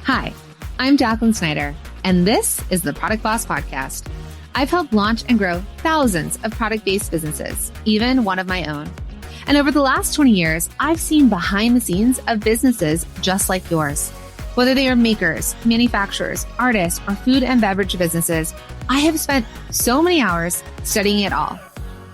Hi, I'm Jacqueline Snyder, and this is the Product Boss Podcast. I've helped launch and grow thousands of product-based businesses, even one of my own. And over the last 20 years, I've seen behind the scenes of businesses just like yours. Whether they are makers, manufacturers, artists, or food and beverage businesses, I have spent so many hours studying it all.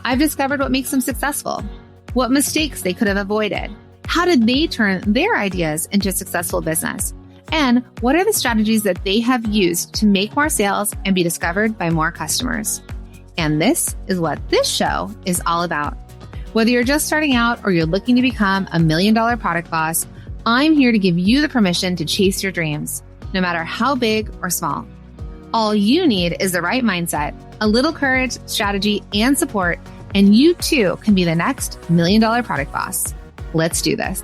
I've discovered what makes them successful, what mistakes they could have avoided, how did they turn their ideas into a successful business, and what are the strategies that they have used to make more sales and be discovered by more customers. And this is what this show is all about. Whether you're just starting out or you're looking to become $1 million product boss, I'm here to give you the permission to chase your dreams, no matter how big or small. All you need is the right mindset, a little courage, strategy, and support, and you too can be the next $1 million product boss. Let's do this.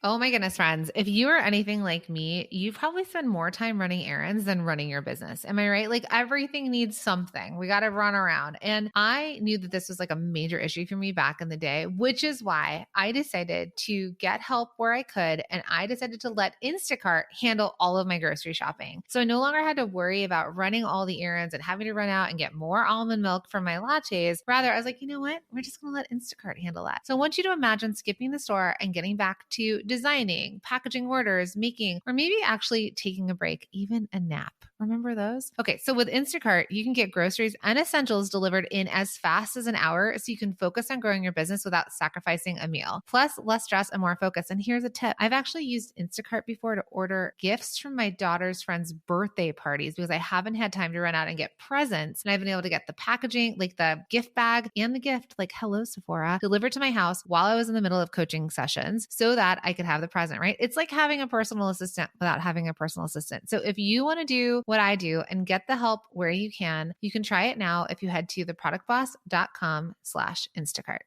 Oh my goodness, friends. If you are anything like me, you probably spend more time running errands than running your business. Am I right? Like everything needs something. We got to run around. And I knew that this was like a major issue for me back in the day, which is why I decided to get help where I could. And I decided to let Instacart handle all of my grocery shopping. So I no longer had to worry about running all the errands and having to run out and get more almond milk for my lattes. Rather, I was like, you know what? We're just going to let Instacart handle that. So I want you to imagine skipping the store and getting back to designing, packaging orders, making, or maybe actually taking a break, even a nap. Remember those? Okay, so with Instacart, you can get groceries and essentials delivered in as fast as an hour so you can focus on growing your business without sacrificing a meal. Plus, less stress and more focus. And here's a tip. I've actually used Instacart before to order gifts from my daughter's friends' birthday parties because I haven't had time to run out and get presents. And I've been able to get the packaging, like the gift bag and the gift, like hello Sephora, delivered to my house while I was in the middle of coaching sessions so that I could have the present, right? It's like having a personal assistant without having a personal assistant. So if you want to do what I do and get the help where you can try it now if you head to theproductboss.com/Instacart.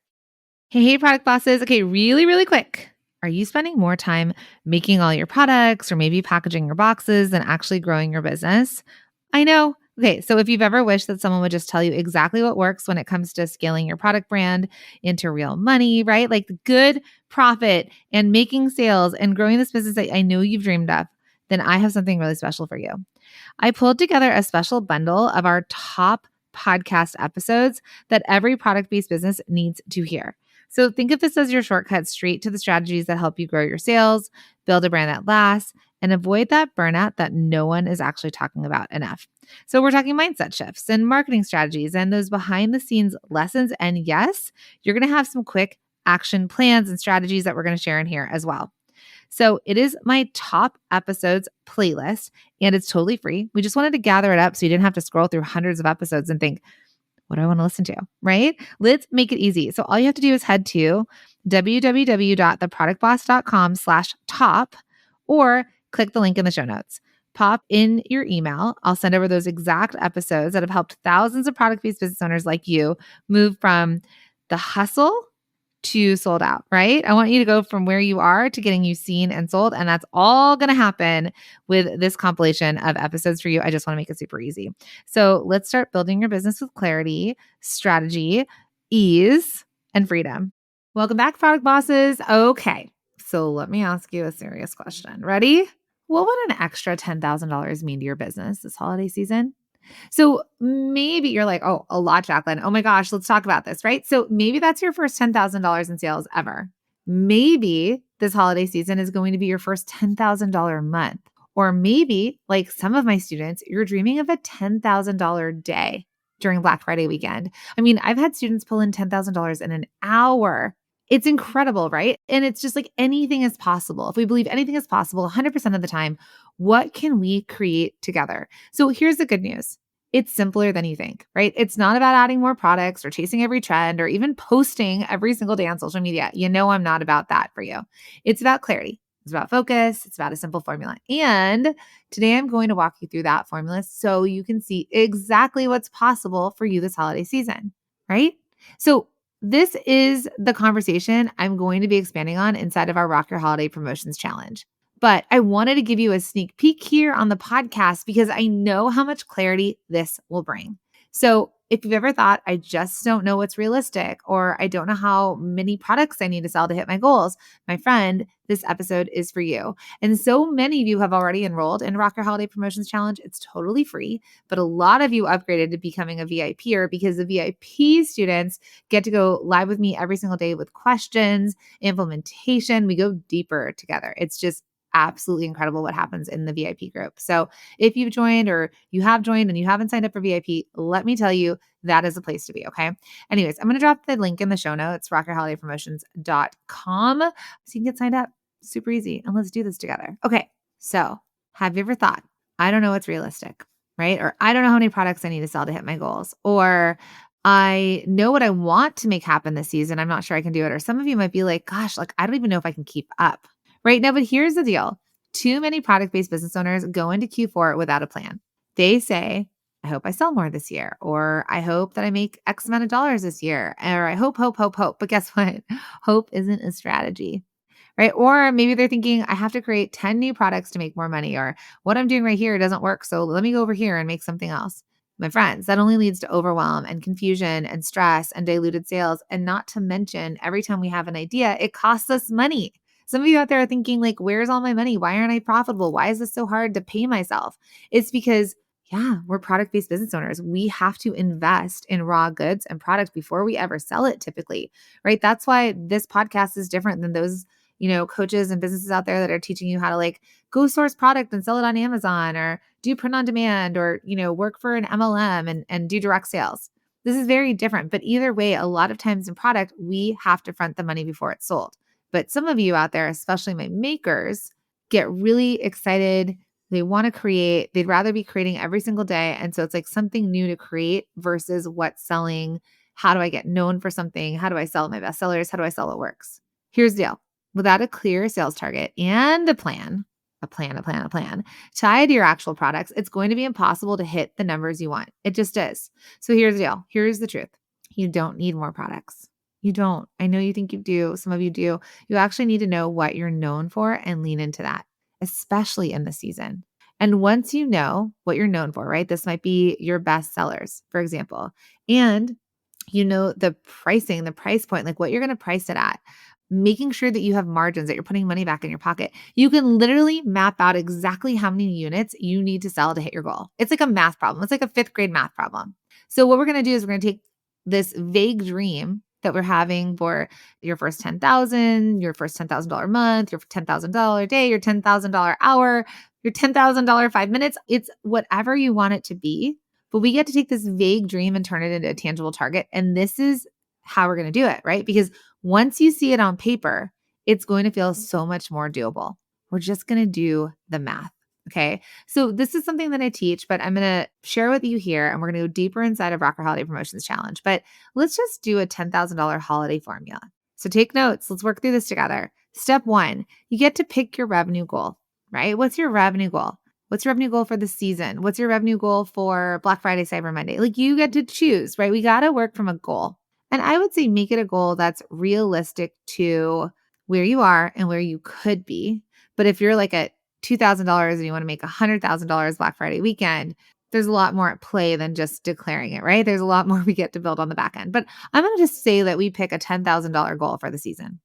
Hey, product bosses. Okay, really quick. Are you spending more time making all your products or maybe packaging your boxes than actually growing your business? I know. Okay, so if you've ever wished that someone would just tell you exactly what works when it comes to scaling your product brand into real money, right? Like good profit and making sales and growing this business that I know you've dreamed of, then I have something really special for you. I pulled together a special bundle of our top podcast episodes that every product-based business needs to hear. So think of this as your shortcut straight to the strategies that help you grow your sales, build a brand that lasts, and avoid that burnout that no one is actually talking about enough. So we're talking mindset shifts and marketing strategies and those behind the scenes lessons. And yes, you're going to have some quick action plans and strategies that we're going to share in here as well. So it is my top episodes playlist and it's totally free. We just wanted to gather it up so you didn't have to scroll through hundreds of episodes and think, what do I want to listen to, right? Let's make it easy. So all you have to do is head to www.theproductboss.com/top or click the link in the show notes. Pop in your email. I'll send over those exact episodes that have helped thousands of product-based business owners like you move from the hustle to sold out, right? I want you to go from where you are to getting you seen and sold. And that's all going to happen with this compilation of episodes for you. I just want to make it super easy. So let's start building your business with clarity, strategy, ease, and freedom. Welcome back, product bosses. Okay, so let me ask you a serious question. Ready? What would an extra $10,000 mean to your business this holiday season? So maybe you're like, oh, a lot, Jacqueline. Oh my gosh, let's talk about this, right? So maybe that's your first $10,000 in sales ever. Maybe this holiday season is going to be your first $10,000 month. Or maybe, like some of my students, you're dreaming of a $10,000 day during Black Friday weekend. I mean, I've had students pull in $10,000 in an hour. It's incredible, right? And it's just like anything is possible. If we believe anything is possible 100% of the time, what can we create together? So here's the good news. It's simpler than you think, right? It's not about adding more products or chasing every trend or even posting every single day on social media. You know, I'm not about that for you. It's about clarity. It's about focus. It's about a simple formula. And today I'm going to walk you through that formula so you can see exactly what's possible for you this holiday season, right? So this is the conversation I'm going to be expanding on inside of our Rock Your Holiday Promotions Challenge. But I wanted to give you a sneak peek here on the podcast because I know how much clarity this will bring. So if you've ever thought, I just don't know what's realistic, or I don't know how many products I need to sell to hit my goals, my friend, this episode is for you. And so many of you have already enrolled in Rock Your Holiday Promotions Challenge. It's totally free, but a lot of you upgraded to becoming a VIPer because the VIP students get to go live with me every single day with questions, implementation. We go deeper together. It's just absolutely incredible what happens in the VIP group. So if you've joined or you have joined and you haven't signed up for VIP, let me tell you, that is a place to be. Okay. Anyways, I'm going to drop the link in the show notes, rockyourholidaypromotions.com, so you can get signed up. Super easy. And let's do this together. Okay. So have you ever thought, I don't know what's realistic, right? Or I don't know how many products I need to sell to hit my goals, or I know what I want to make happen this season. I'm not sure I can do it. Or some of you might be like, gosh, like I don't even know if I can keep up right now. But here's the deal. Too many product-based business owners go into Q4 without a plan. They say, I hope I sell more this year, or I hope that I make X amount of dollars this year, or I hope. But guess what? Hope isn't a strategy, right? Or maybe they're thinking, I have to create 10 new products to make more money, or what I'm doing right here doesn't work. So let me go over here and make something else. My friends, that only leads to overwhelm and confusion and stress and diluted sales. And not to mention, every time we have an idea, it costs us money. Some of you out there are thinking like, where's all my money? Why aren't I profitable? Why is this so hard to pay myself? It's because we're product-based business owners. We have to invest in raw goods and products before we ever sell it typically, right? That's why this podcast is different than those, coaches and businesses out there that are teaching you how to like go source product and sell it on Amazon, or do print on demand, or, work for an MLM and do direct sales. This is very different. But either way, a lot of times in product, we have to front the money before it's sold. But some of you out there, especially my makers, get really excited. They want to create, they'd rather be creating every single day. And so it's like something new to create versus what's selling. How do I get known for something? How do I sell my bestsellers? How do I sell what works? Here's the deal. Without a clear sales target and a plan tied to your actual products, it's going to be impossible to hit the numbers you want. It just is. So here's the deal. Here's the truth. You don't need more products. You don't. I know you think you do. Some of you do. You actually need to know what you're known for and lean into that, especially in the season. And once you know what you're known for, right? This might be your best sellers, for example, and you know the pricing, the price point, like what you're going to price it at, making sure that you have margins, that you're putting money back in your pocket. You can literally map out exactly how many units you need to sell to hit your goal. It's like a math problem. It's like a 5th grade math problem. So what we're going to do is we're going to take this vague dream that we're having for your first 10,000, your first $10,000 month, your $10,000 day, your $10,000 hour, your $10,000 5 minutes. It's whatever you want it to be, but we get to take this vague dream and turn it into a tangible target. And this is how we're going to do it, right? Because once you see it on paper, it's going to feel so much more doable. We're just going to do the math. Okay. So this is something that I teach, but I'm going to share with you here, and we're going to go deeper inside of Rock Your Holiday Promotions Challenge. But let's just do a $10,000 holiday formula. So take notes. Let's work through this together. Step 1, you get to pick your revenue goal, right? What's your revenue goal? What's your revenue goal for the season? What's your revenue goal for Black Friday, Cyber Monday? Like you get to choose, right? We got to work from a goal. And I would say make it a goal that's realistic to where you are and where you could be. But if you're like at $2,000 and you want to make $100,000 Black Friday weekend, there's a lot more at play than just declaring it, right? There's a lot more we get to build on the back end. But I'm going to just say that we pick a $10,000 goal for the season.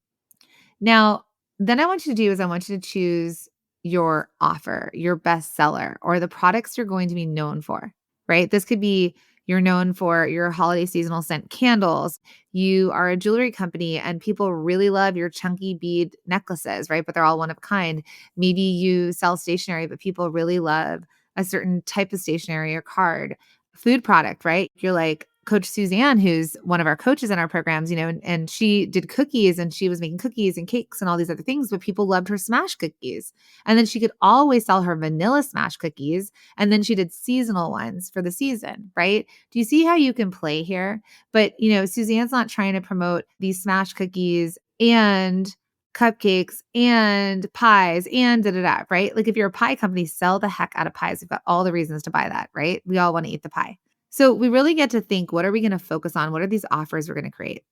Now, then I want you to do is I want you to choose your offer, your best seller, or the products you're going to be known for, right? This could be you're known for your holiday seasonal scent candles. You are a jewelry company and people really love your chunky bead necklaces, right? But they're all one of a kind. Maybe you sell stationery, but people really love a certain type of stationery or card. Food product, right? You're like Coach Suzanne, who's one of our coaches in our programs, and she did cookies and she was making cookies and cakes and all these other things, but people loved her smash cookies. And then she could always sell her vanilla smash cookies. And then she did seasonal ones for the season, right? Do you see how you can play here? But, Suzanne's not trying to promote these smash cookies and cupcakes and pies and da-da-da, right? Like if you're a pie company, sell the heck out of pies. We've got all the reasons to buy that, right? We all want to eat the pie. So we really get to think, what are we going to focus on? What are these offers we're going to create?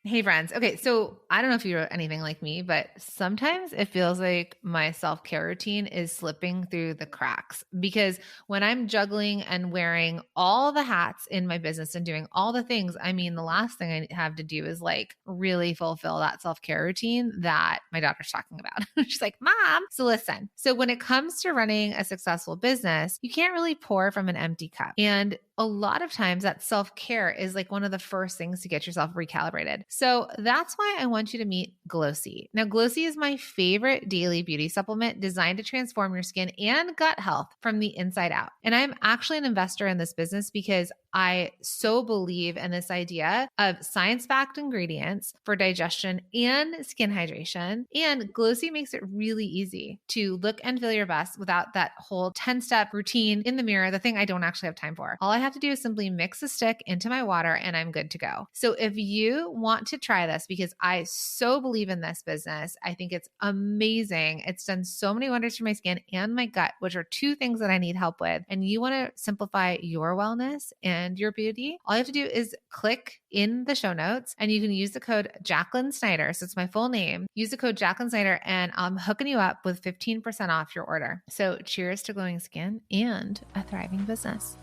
Hey friends. Okay, so I don't know if you're anything like me, but sometimes it feels like my self-care routine is slipping through the cracks because when I'm juggling and wearing all the hats in my business and doing all the things, I mean, the last thing I have to do is like really fulfill that self-care routine that my daughter's talking about. She's like, "Mom." So listen. So when it comes to running a successful business, you can't really pour from an empty cup. And a lot of times that self-care is like one of the first things to get yourself recalibrated. So that's why I want you to meet Glossy. Now, Glossy is my favorite daily beauty supplement designed to transform your skin and gut health from the inside out. And I'm actually an investor in this business because I so believe in this idea of science-backed ingredients for digestion and skin hydration. And Glossy makes it really easy to look and feel your best without that whole 10-step routine in the mirror, the thing I don't actually have time for. All I have to do is simply mix a stick into my water and I'm good to go. So if you want to try this, because I so believe in this business, I think it's amazing. It's done so many wonders for my skin and my gut, which are two things that I need help with. And you want to simplify your wellness and your beauty, all you have to do is click in the show notes and you can use the code Jacqueline Snyder. So it's my full name. Use the code Jacqueline Snyder and I'm hooking you up with 15% off your order. So cheers to glowing skin and a thriving business.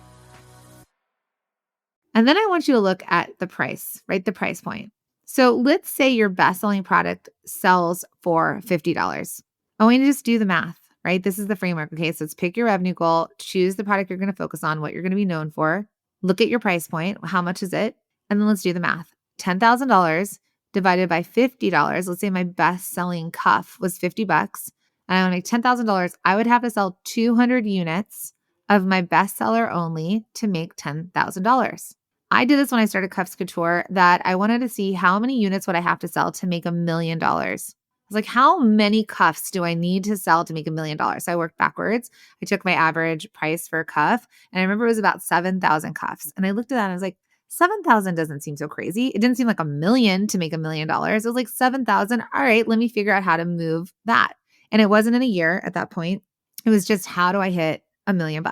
And then I want you to look at the price, right? The price point. So let's say your best-selling product sells for $50. I want you to just do the math, right? This is the framework. Okay, so let's pick your revenue goal, choose the product you're going to focus on, what you're going to be known for, look at your price point, how much is it? And then let's do the math. $10,000 divided by $50. Let's say my best-selling cuff was $50 and I want to make $10,000. I would have to sell 200 units of my bestseller only to make $10,000. I did this when I started Cuffs Couture, that I wanted to see how many units would I have to sell to make $1 million. I was like, how many cuffs do I need to sell to make $1 million? So I worked backwards. I took my average price for a cuff, and I remember it was about 7,000 cuffs. And I looked at that and I was like, 7,000 doesn't seem so crazy. It didn't seem like $1 million to make $1 million. It was like 7,000. All right, let me figure out how to move that. And it wasn't in a year at that point. It was just, how do I hit $1 million?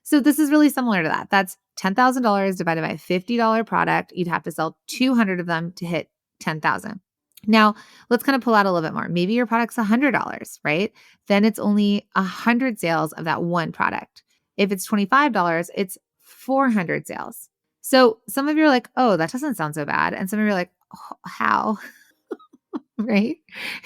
So this is really similar to that. That's $10,000 divided by a $50 product. You'd have to sell 200 of them to hit 10,000. Now, let's kind of pull out a little bit more. Maybe your product's $100, right? Then it's only 100 sales of that one product. If it's $25, it's 400 sales. So some of you are like, oh, that doesn't sound so bad. And some of you are like, oh, how? Right?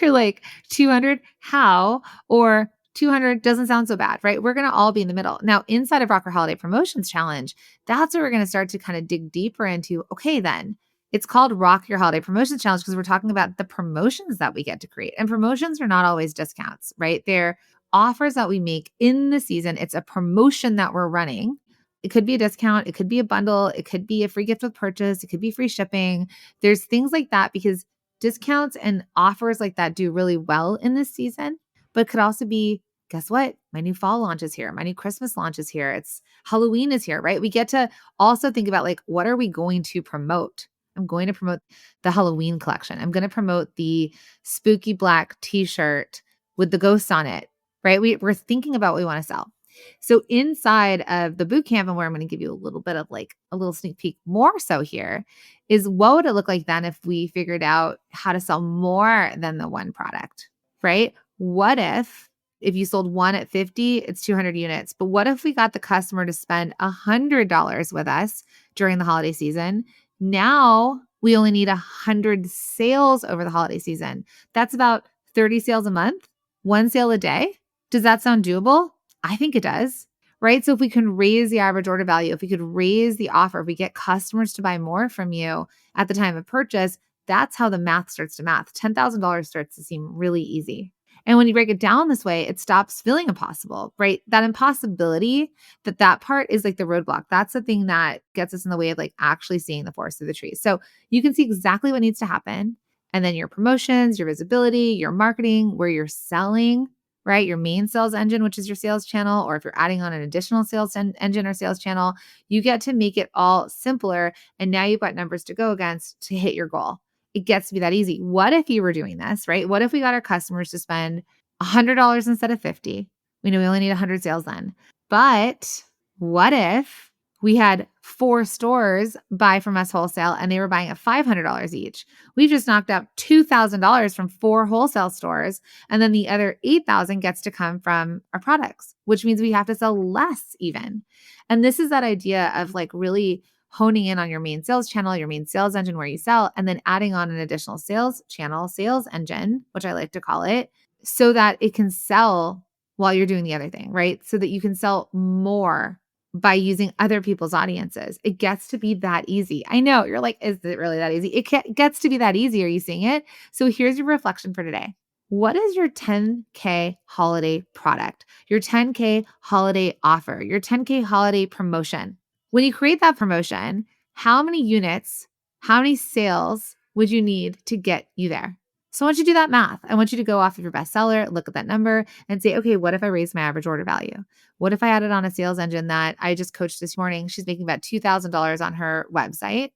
You're like, 200, how? Or 200 doesn't sound so bad, right? We're going to all be in the middle. Now, inside of Rocker Holiday Promotions Challenge, that's where we're going to start to kind of dig deeper into, okay, then it's called Rock Your Holiday Promotions Challenge because we're talking about the promotions that we get to create. And promotions are not always discounts, right? They're offers that we make in the season. It's a promotion that we're running. It could be a discount. It could be a bundle. It could be a free gift with purchase. It could be free shipping. There's things like that because discounts and offers like that do really well in this season, but could also be, guess what? My new fall launch is here. My new Christmas launch is here. It's Halloween is here, right? We get to also think about like, what are we going to promote? I'm going to promote the Halloween collection. I'm going to promote the spooky black t-shirt with the ghosts on it, right? We're thinking about what we want to sell. So inside of the bootcamp, and where I'm going to give you a little bit of like a little sneak peek more so here, is what would it look like then if we figured out how to sell more than the one product, right? What if you sold one at 50, it's 200 units. But what if we got the customer to spend $100 with us during the holiday season? Now we only need 100 sales over the holiday season. That's about 30 sales a month, one sale a day. Does that sound doable? I think it does, right? So if we can raise the average order value, if we could raise the offer, if we get customers to buy more from you at the time of purchase, that's how the math starts to math. $10,000 starts to seem really easy. And when you break it down this way, it stops feeling impossible, right? That impossibility, that part is like the roadblock. That's the thing that gets us in the way of like actually seeing the forest through the trees. So you can see exactly what needs to happen. And then your promotions, your visibility, your marketing, where you're selling, right? Your main sales engine, which is your sales channel, or if you're adding on an additional sales engine or sales channel, you get to make it all simpler. And now you've got numbers to go against to hit your goal. It gets to be that easy. What if you were doing this, right? What if we got our customers to spend $100 instead of 50? We know we only need 100 sales then. But what if we had 4 stores buy from us wholesale and they were buying at $500 each. We've just knocked out $2,000 from 4 wholesale stores. And then the other 8,000 gets to come from our products, which means we have to sell less even. And this is that idea of like really honing in on your main sales channel, your main sales engine where you sell, and then adding on an additional sales channel, sales engine, which I like to call it, so that it can sell while you're doing the other thing, right? So that you can sell more by using other people's audiences. It gets to be that easy. I know you're like, is it really that easy? It gets to be that easy. Are you seeing it? So here's your reflection for today. What is your 10K holiday product, your 10K holiday offer, your 10K holiday promotion? When you create that promotion, how many units, how many sales would you need to get you there? So I want you to do that math. I want you to go off of your bestseller, look at that number and say, okay, what if I raise my average order value? What if I added on a sales engine that I just coached this morning? She's making about $2,000 on her website.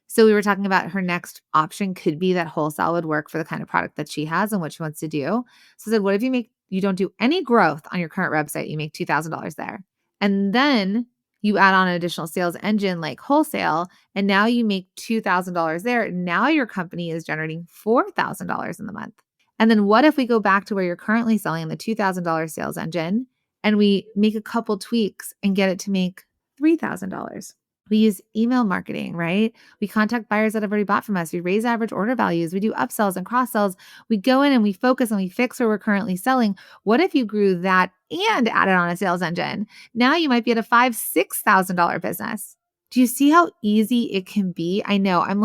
So we were talking about her next option could be that wholesale would work for the kind of product that she has and what she wants to do. So I said, what if you don't do any growth on your current website, you make $2,000 there. And then you add on an additional sales engine like wholesale, and now you make $2,000 there. Now your company is generating $4,000 in the month. And then what if we go back to where you're currently selling the $2,000 sales engine and we make a couple tweaks and get it to make $3,000? We use email marketing, right? We contact buyers that have already bought from us. We raise average order values. We do upsells and cross sells. We go in and we focus and we fix where we're currently selling. What if you grew that and added on a sales engine? Now you might be at a $5,000, $6,000 business. Do you see how easy it can be? I know I'm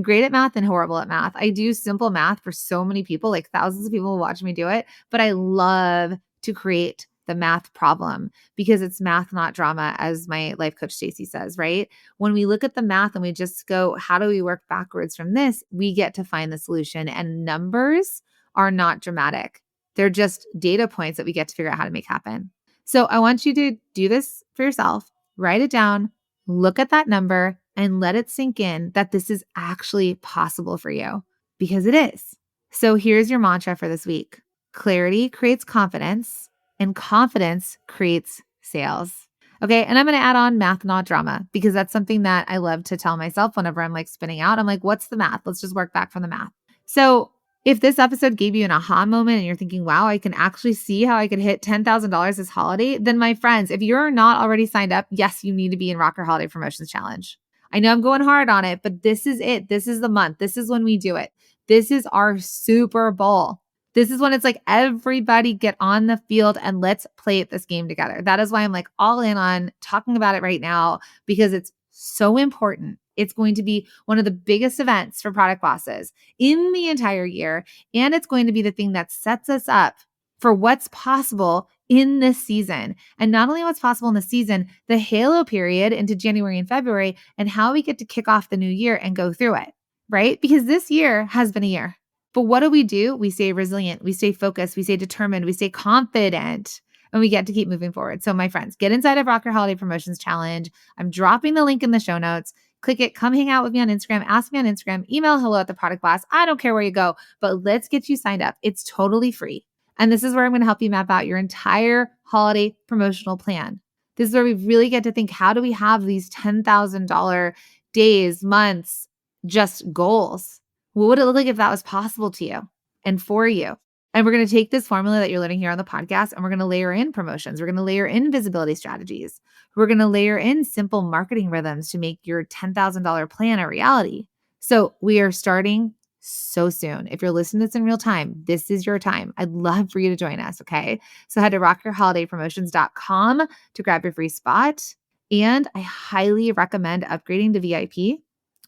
great at math and horrible at math. I do simple math for so many people, like thousands of people will watch me do it, but I love to create the math problem because it's math, not drama, as my life coach Stacey says, right? When we look at the math and we just go, how do we work backwards from this? We get to find the solution, and numbers are not dramatic. They're just data points that we get to figure out how to make happen. So I want you to do this for yourself, write it down, look at that number and let it sink in that this is actually possible for you, because it is. So here's your mantra for this week. Clarity creates confidence, and confidence creates sales. Okay. And I'm going to add on math, not drama, because that's something that I love to tell myself whenever I'm like spinning out. I'm like, what's the math? Let's just work back from the math. So if this episode gave you an aha moment and you're thinking, wow, I can actually see how I could hit $10,000 this holiday, then my friends, if you're not already signed up, yes, you need to be in Rocker Holiday Promotions Challenge. I know I'm going hard on it, but this is it. This is the month. This is when we do it. This is our Super Bowl. This is when it's like, everybody get on the field and let's play this game together. That is why I'm like all in on talking about it right now, because it's so important. It's going to be one of the biggest events for product bosses in the entire year. And it's going to be the thing that sets us up for what's possible in this season. And not only what's possible in the season, the halo period into January and February, and how we get to kick off the new year and go through it, right? Because this year has been a year. But what do? We stay resilient, we stay focused, we stay determined, we stay confident, and we get to keep moving forward. So my friends, get inside of Rocker Holiday Promotions Challenge. I'm dropping the link in the show notes. Click it, come hang out with me on Instagram, ask me on Instagram, email hello@theproductboss. I don't care where you go, but let's get you signed up. It's totally free. And this is where I'm going to help you map out your entire holiday promotional plan. This is where we really get to think, how do we have these $10,000 days, months, just goals? What would it look like if that was possible to you and for you? And we're going to take this formula that you're learning here on the podcast, and we're going to layer in promotions. We're going to layer in visibility strategies. We're going to layer in simple marketing rhythms to make your $10,000 plan a reality. So we are starting so soon. If you're listening to this in real time, this is your time. I'd love for you to join us, okay? So head to rockyourholidaypromotions.com to grab your free spot. And I highly recommend upgrading to VIP.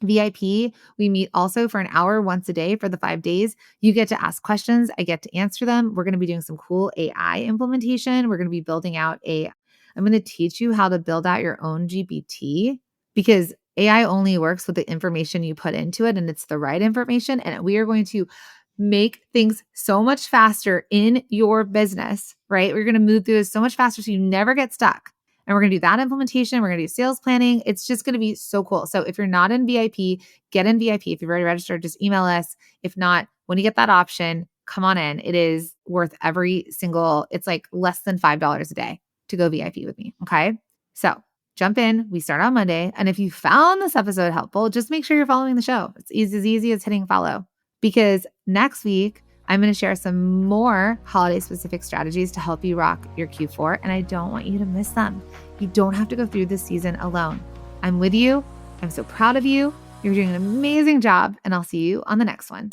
VIP, we meet also for an hour once a day for the 5 days. You get to ask questions. I get to answer them. We're going to be doing some cool AI implementation. We're going to be building out I'm going to teach you how to build out your own GPT, because AI only works with the information you put into it, and it's the right information. And we are going to make things so much faster in your business, right? We're going to move through this so much faster so you never get stuck. And we're going to do that implementation. We're going to do sales planning. It's just going to be so cool. So if you're not in VIP, get in VIP. If you've already registered, just email us. If not, when you get that option, come on in. It is worth it's like less than $5 a day to go VIP with me. Okay. So jump in. We start on Monday. And if you found this episode helpful, just make sure you're following the show. It's as easy as hitting follow, because next week, I'm going to share some more holiday-specific strategies to help you rock your Q4, and I don't want you to miss them. You don't have to go through this season alone. I'm with you. I'm so proud of you. You're doing an amazing job, and I'll see you on the next one.